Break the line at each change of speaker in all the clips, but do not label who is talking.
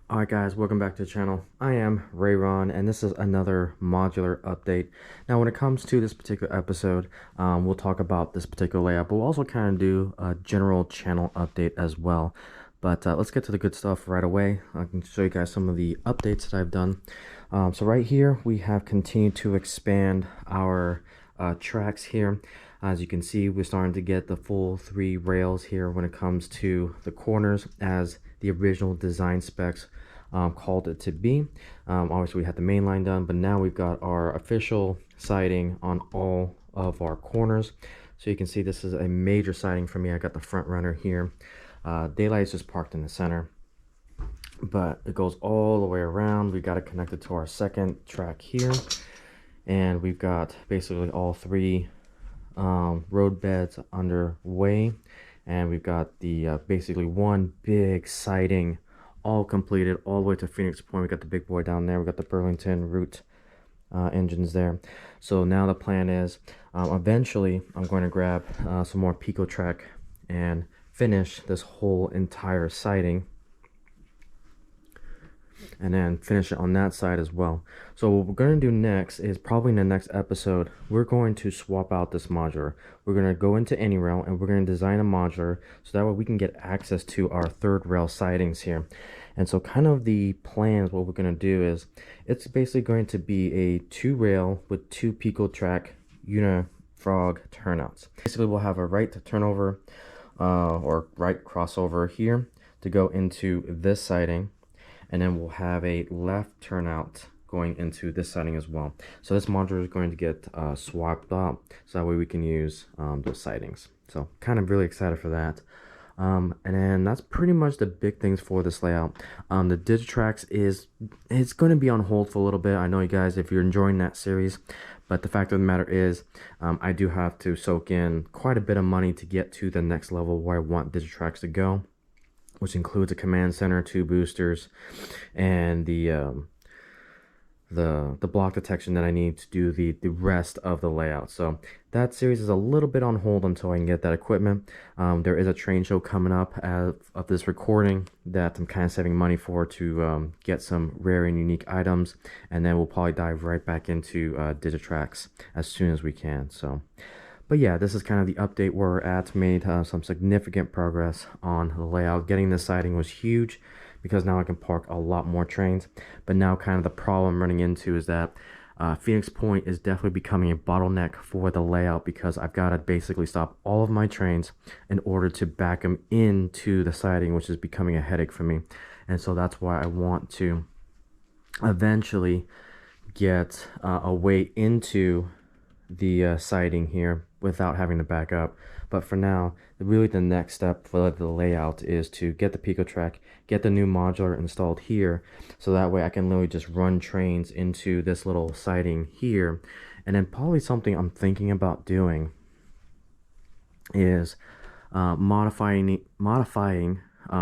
Alright guys, welcome back to the channel. I am Rayron and this is another modular update. Now when it comes to this particular episode, we'll talk about this particular layout, but we'll also kind of do a general channel update as well. But let's get to the good stuff right away. I can show you guys some of the updates that I've done. So right here, we have continued to expand our tracks here. As you can see, we're starting to get the full 3 rails here when it comes to the corners as the original design specs called it to be. Obviously we had the main line done, but now we've got our official siding on all of our corners. So you can see this is a major siding for me. I got the front runner here. Daylight is just parked in the center, but it goes all the way around. We got it connected to our second track here, and we've got basically all 3 road beds underway, and we've got the basically one big siding all completed all the way to Phoenix Point. We got the big boy down there. We got the Burlington route engines there. So now the plan is eventually I'm going to grab some more Pico track and finish this whole entire siding, and then finish it on that side as well. So what we're going to do next is, probably in the next episode, we're going to swap out this modular. We're going to go into any rail and we're going to design a modular so that way we can get access to our 3rd rail sidings here. And so kind of the plans, what we're going to do is, it's basically going to be a 2 rail with 2 Pico track unifrog turnouts. Basically we'll have a right turnover or right crossover here to go into this siding, and then we'll have a left turnout going into this siding as well. So this modular is going to get swapped out, so that way we can use those sidings. So kind of really excited for that. And then that's pretty much the big things for this layout. The Digitrax it's going to be on hold for a little bit. I know you guys, if you're enjoying that series, but the fact of the matter is, I do have to soak in quite a bit of money to get to the next level where I want Digitrax to go, which includes a command center, 2 boosters, and the block detection that I need to do the rest of the layout. So that series is a little bit on hold until I can get that equipment. There is a train show coming up as of this recording that I'm kind of saving money for, to get some rare and unique items, and then we'll probably dive right back into Digitrax as soon as we can. So, but yeah, this is kind of the update where we're at. Made some significant progress on the layout. Getting this siding was huge because now I can park a lot more trains. But now kind of the problem I'm running into is that Phoenix Point is definitely becoming a bottleneck for the layout, because I've got to basically stop all of my trains in order to back them into the siding, which is becoming a headache for me. And so that's why I want to eventually get a way into the siding here without having to back up. But for now, really the next step for the layout is to get the Pico track, get the new modular installed here, so that way I can literally just run trains into this little siding here. And then probably something I'm thinking about doing is modifying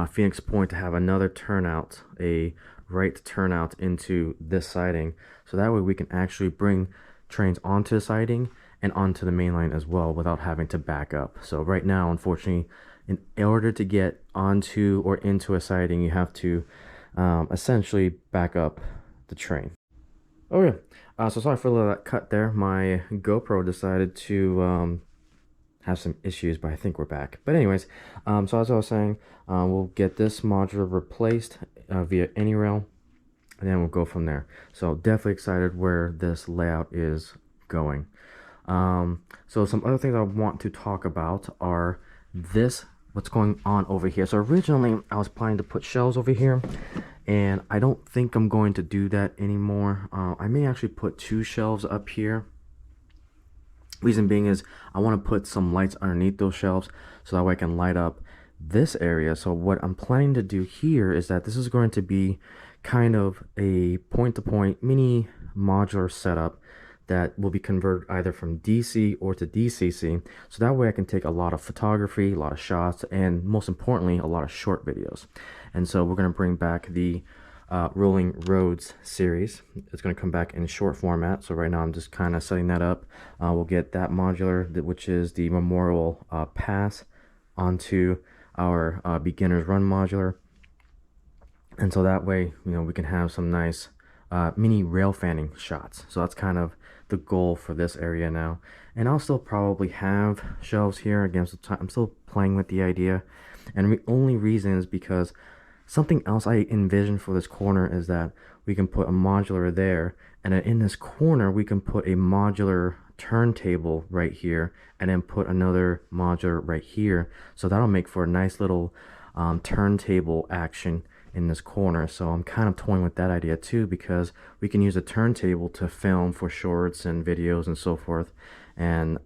Phoenix Point to have another turnout, a right turnout into this siding, so that way we can actually bring trains onto the siding and onto the main line as well without having to back up. So right now, unfortunately, in order to get onto or into a siding, you have to essentially back up the train. Oh yeah, so sorry for a little cut there. My GoPro decided to have some issues, but I think we're back. But anyways, so as I was saying, we'll get this modular replaced via any rail, and then we'll go from there. So definitely excited where this layout is going. So some other things I want to talk about are what's going on over here. So originally I was planning to put shelves over here, and I don't think I'm going to do that anymore. I may actually put 2 shelves up here. Reason being is I want to put some lights underneath those shelves so that way I can light up this area. So what I'm planning to do here is that this is going to be kind of a point-to-point mini modular setup that will be converted either from DC or to DCC, so that way I can take a lot of photography, a lot of shots, and most importantly, a lot of short videos. And so we're going to bring back the Rolling Roads series. It's going to come back in short format, so right now I'm just kind of setting that up. We'll get that modular, which is the Memorial Pass, onto our beginner's run modular. And so that way, we can have some nice mini rail fanning shots. So that's kind of the goal for this area now. And I'll still probably have shelves here. Again, I'm still playing with the idea. And the only reason is because something else I envision for this corner is that we can put a modular there, and then in this corner we can put a modular turntable right here, and then put another modular right here. So that'll make for a nice little turntable action in this corner. So I'm kind of toying with that idea too, because we can use a turntable to film for shorts and videos and so forth, and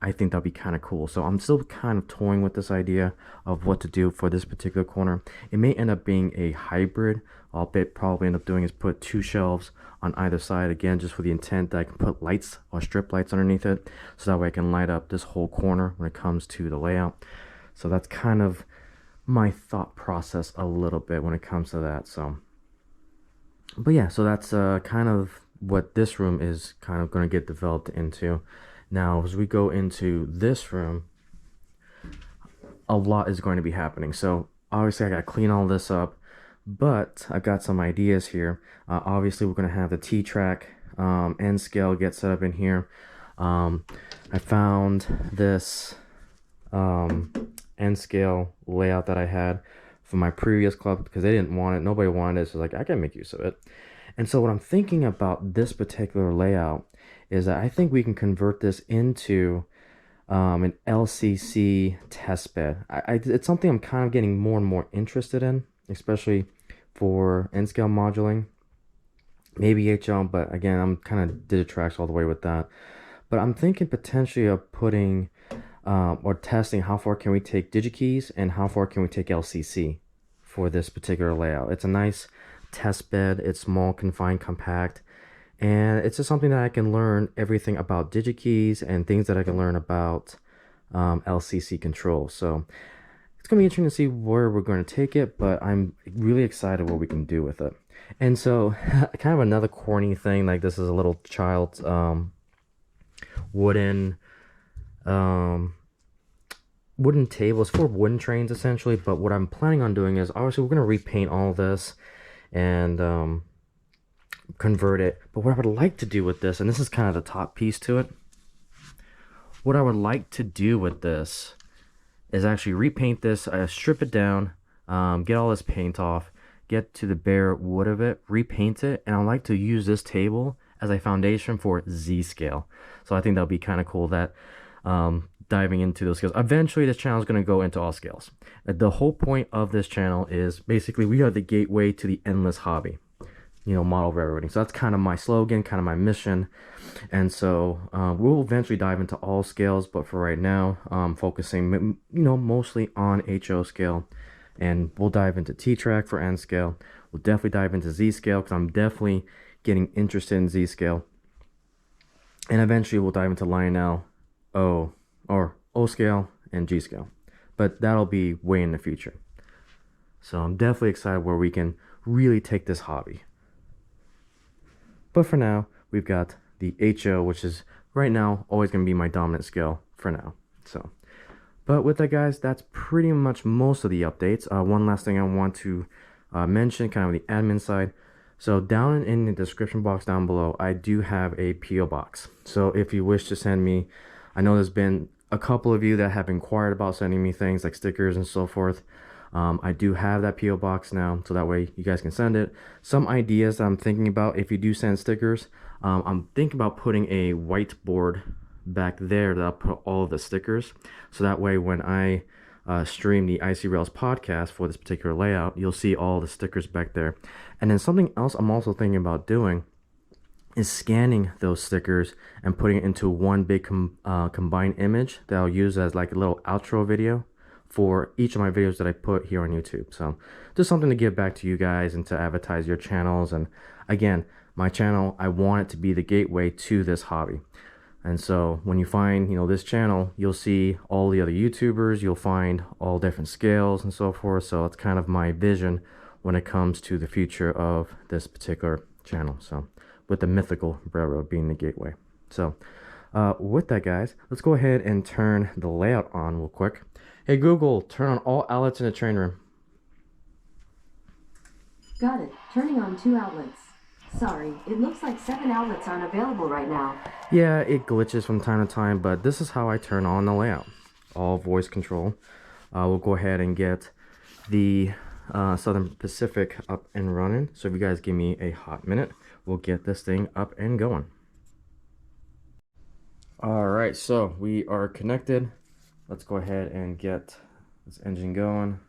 I think that'd be kind of cool. So I'm still kind of toying with this idea of what to do for this particular corner. It may end up being a hybrid. I'll probably end up doing is put 2 shelves on either side, again just for the intent that I can put lights or strip lights underneath it, so that way I can light up this whole corner when it comes to the layout. So that's kind of my thought process a little bit when it comes to that. So but yeah, so that's kind of what this room is kind of going to get developed into. Now as we go into this room, a lot is going to be happening. So obviously I got to clean all this up, but I've got some ideas here. Obviously we're going to have the T-track end scale get set up in here. I found this end scale layout that I had from my previous club because they didn't want it. Nobody wanted it, so like I can make use of it. And so what I'm thinking about this particular layout is that I think we can convert this into an LCC test bed. It's something I'm kind of getting more and more interested in, especially for end scale moduling. Maybe HL, but again, I'm kind of digitracks all the way with that. But I'm thinking potentially of putting or testing how far can we take DigiKeys and how far can we take LCC for this particular layout. It's a nice test bed. It's small, confined, compact, and it's just something that I can learn everything about DigiKeys and things that I can learn about LCC control. So it's going to be interesting to see where we're going to take it, but I'm really excited what we can do with it. And so kind of another corny thing, like this is a little child's wooden table. It's for wooden trains essentially, but what I'm planning on doing is obviously we're going to repaint all this and convert it. But what I would like to do with this, and this is kind of the top piece to it, what I would like to do with this is actually repaint this, strip it down, get all this paint off, get to the bare wood of it, repaint it, and I'd like to use this table as a foundation for Z scale. So I think that'll be kind of cool that diving into those scales. Eventually this channel is going to go into all scales. The whole point of this channel is basically we are the gateway to the endless hobby, model railroading. So that's kind of my slogan, kind of my mission. And so we'll eventually dive into all scales, but for right now, focusing mostly on HO scale, and we'll dive into T-track for N scale. We'll definitely dive into Z scale because I'm definitely getting interested in Z scale, and eventually we'll dive into Lionel O scale and G scale, but that'll be way in the future. So I'm definitely excited where we can really take this hobby. But for now, we've got the HO, which is right now always going to be my dominant scale for now. So, but with that, guys, that's pretty much most of the updates. One last thing I want to mention, kind of the admin side. So down in the description box down below, I do have a PO box. So if you wish to send me, I know there's been a couple of you that have inquired about sending me things like stickers and so forth. I do have that PO box now, so that way you guys can send it. Some ideas that I'm thinking about, if you do send stickers, I'm thinking about putting a whiteboard back there that I'll put all of the stickers, so that way when I stream the Icey Rails podcast for this particular layout, you'll see all the stickers back there. And then something else I'm also thinking about doing is scanning those stickers and putting it into one big combined image that I'll use as like a little outro video for each of my videos that I put here on YouTube. So just something to give back to you guys and to advertise your channels. And again, my channel, I want it to be the gateway to this hobby. And so when you find, this channel, you'll see all the other YouTubers, you'll find all different scales and so forth. So it's kind of my vision when it comes to the future of this particular channel. So with the mythical railroad being the gateway. So with that, guys, let's go ahead and turn the layout on real quick. Hey Google, turn on all outlets in the train room.
Got it. Turning on 2 outlets. Sorry, it looks like 7 outlets aren't available right now.
Yeah, it glitches from time to time, but this is how I turn on the layout. All voice control. We'll go ahead and get the Southern Pacific up and running. So if you guys give me a hot minute, we'll get this thing up and going. All right, so we are connected. Let's go ahead and get this engine going.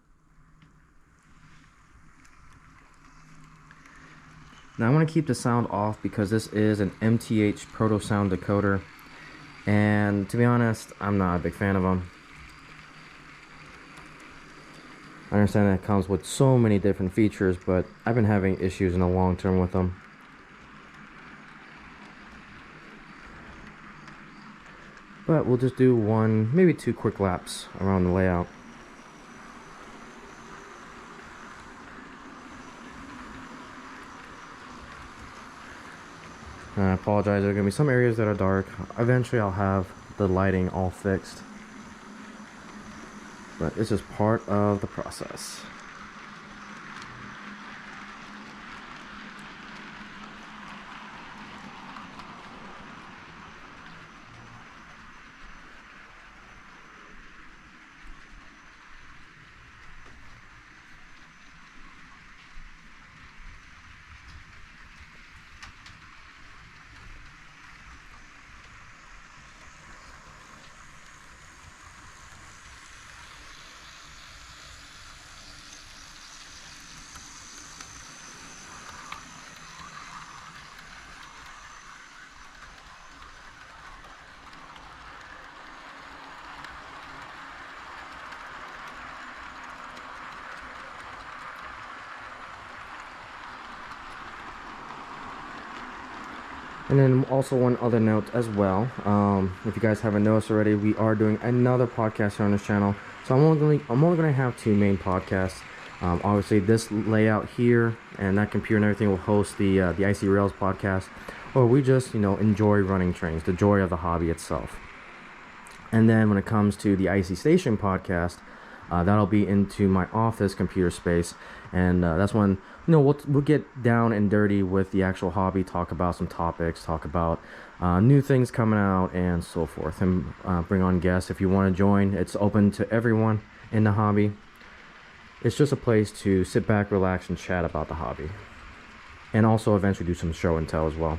Now I want to keep the sound off because this is an MTH Proto Sound decoder, and to be honest, I'm not a big fan of them. I understand that it comes with so many different features, but I've been having issues in the long term with them. But we'll just do one, maybe 2 quick laps around the layout. I apologize, there are going to be some areas that are dark. Eventually I'll have the lighting all fixed. But it's just part of the process. And then also one other note as well, if you guys haven't noticed already, we are doing another podcast here on this channel. So I'm only going to have 2 main podcasts. Obviously this layout here and that computer and everything will host the Icey Rails podcast, or we just, you know, enjoy running trains, the joy of the hobby itself. And then when it comes to the Icey Station podcast, that'll be into my office computer space, and that's when, you know, we'll get down and dirty with the actual hobby, talk about some topics, talk about new things coming out and so forth, and bring on guests if you want to join. It's open to everyone in the hobby. It's just a place to sit back, relax, and chat about the hobby, and also eventually do some show and tell as well.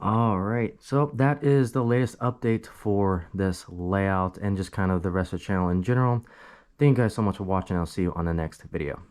Alright, so that is the latest update for this layout and just kind of the rest of the channel in general. Thank you guys so much for watching. I'll see you on the next video.